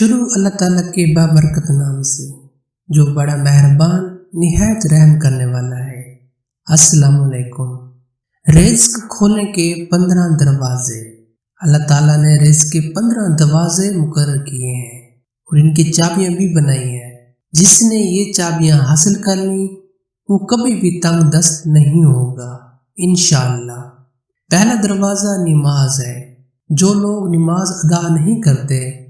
شروع اللہ تعالیٰ کے بابرکت نام سے جو بڑا مہربان نہایت رحم کرنے والا ہے۔ السلام علیکم۔ رزق کھولنے کے 15 دروازے۔ اللہ تعالیٰ نے رزق کے 15 دروازے مقرر کیے ہیں اور ان کی چابیاں بھی بنائی ہیں۔ جس نے یہ چابیاں حاصل کر لیں وہ کبھی بھی تنگ دست نہیں ہوگا انشاءاللہ۔ پہلا دروازہ نماز ہے۔ جو لوگ نماز ادا نہیں کرتے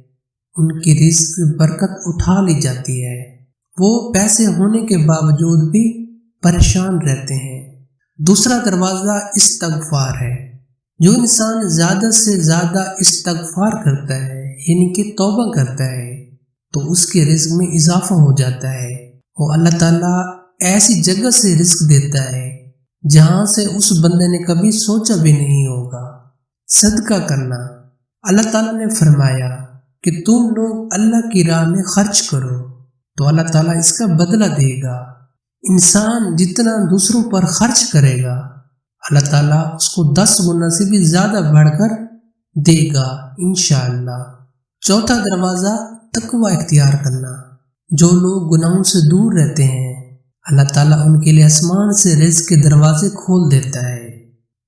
ان کی رزق برکت اٹھا لی جاتی ہے۔ وہ پیسے ہونے کے باوجود بھی پریشان رہتے ہیں۔ دوسرا دروازہ استغفار ہے۔ جو انسان زیادہ سے زیادہ استغفار کرتا ہے یعنی کہ توبہ کرتا ہے تو اس کے رزق میں اضافہ ہو جاتا ہے اور اللہ تعالیٰ ایسی جگہ سے رزق دیتا ہے جہاں سے اس بندے نے کبھی سوچا بھی نہیں ہوگا۔ صدقہ کرنا۔ اللہ تعالیٰ نے فرمایا کہ تم لوگ اللہ کی راہ میں خرچ کرو تو اللہ تعالیٰ اس کا بدلہ دے گا۔ انسان جتنا دوسروں پر خرچ کرے گا اللہ تعالیٰ اس کو 10 گنا سے بھی زیادہ بڑھ کر دے گا انشاءاللہ۔ چوتھا دروازہ تقوی اختیار کرنا۔ جو لوگ گناہوں سے دور رہتے ہیں اللہ تعالیٰ ان کے لیے آسمان سے رزق کے دروازے کھول دیتا ہے۔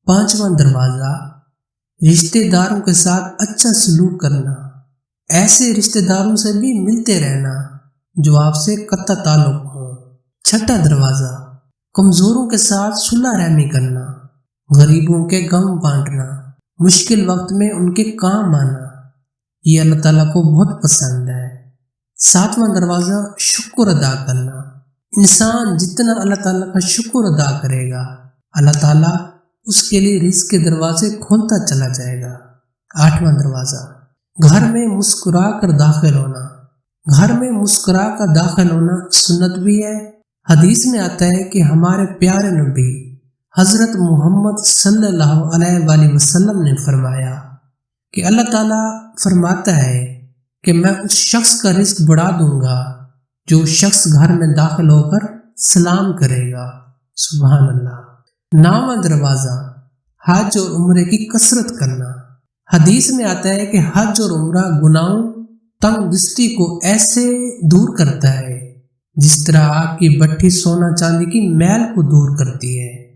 پانچواں دروازہ رشتہ داروں کے ساتھ اچھا سلوک کرنا۔ ایسے رشتہ داروں سے بھی ملتے رہنا جو آپ سے قطع تعلق ہو۔ چھٹا دروازہ کمزوروں کے ساتھ صلح رحمی کرنا۔ غریبوں کے غم بانٹنا، مشکل وقت میں ان کے کام آنا، یہ اللہ تعالیٰ کو بہت پسند ہے۔ ساتواں دروازہ شکر ادا کرنا۔ انسان جتنا اللہ تعالیٰ کا شکر ادا کرے گا اللہ تعالیٰ اس کے لیے رزق کے دروازے کھولتا چلا جائے گا۔ آٹھواں دروازہ گھر میں مسکرا کر داخل ہونا۔ گھر میں مسکرا کر داخل ہونا سنت بھی ہے۔ حدیث میں آتا ہے کہ ہمارے پیارے نبی حضرت محمد صلی اللہ علیہ وآلہ وسلم نے فرمایا کہ اللہ تعالیٰ فرماتا ہے کہ میں اس شخص کا رزق بڑھا دوں گا جو شخص گھر میں داخل ہو کر سلام کرے گا۔ سبحان اللہ۔ 9واں دروازہ حج اور عمرے کی کثرت کرنا۔ حدیث میں آتا ہے کہ حج اور عمرہ گناہوں تنگ دستی کو ایسے دور کرتا ہے جس طرح آگ کی بٹھی سونا چاندی کی میل کو دور کرتی ہے۔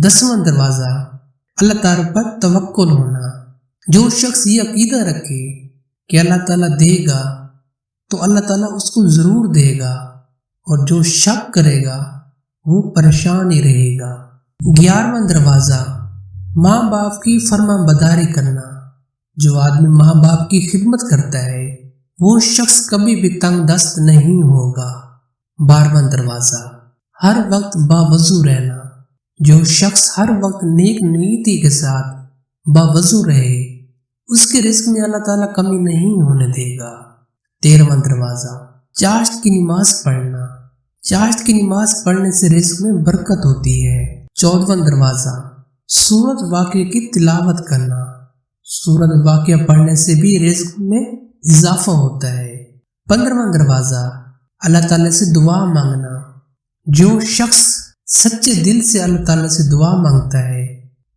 10واں دروازہ اللہ تعالیٰ پر توکل ہونا۔ جو شخص یہ عقیدہ رکھے کہ اللہ تعالیٰ دے گا تو اللہ تعالیٰ اس کو ضرور دے گا اور جو شک کرے گا وہ پریشان ہی رہے گا۔ 11واں دروازہ ماں باپ کی فرما برداری کرنا۔ جو آدمی ماں باپ کی خدمت کرتا ہے وہ شخص کبھی بھی تنگ دست نہیں ہوگا۔ 12واں دروازہ ہر وقت باوضو رہنا۔ جو شخص ہر وقت نیک نیتی کے ساتھ باوضو رہے اس کے رزق میں اللہ تعالیٰ کمی نہیں ہونے دے گا۔ 13واں دروازہ چاشت کی نماز پڑھنا۔ چاشت کی نماز پڑھنے سے رزق میں برکت ہوتی ہے۔ 14واں دروازہ سورۃ واقعہ کی تلاوت کرنا۔ سورۃ واقعہ پڑھنے سے بھی رزق میں اضافہ ہوتا ہے۔ 15واں دروازہ اللہ تعالیٰ سے دعا مانگنا۔ جو شخص سچے دل سے اللہ تعالیٰ سے دعا مانگتا ہے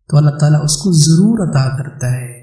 تو اللہ تعالیٰ اس کو ضرور عطا کرتا ہے۔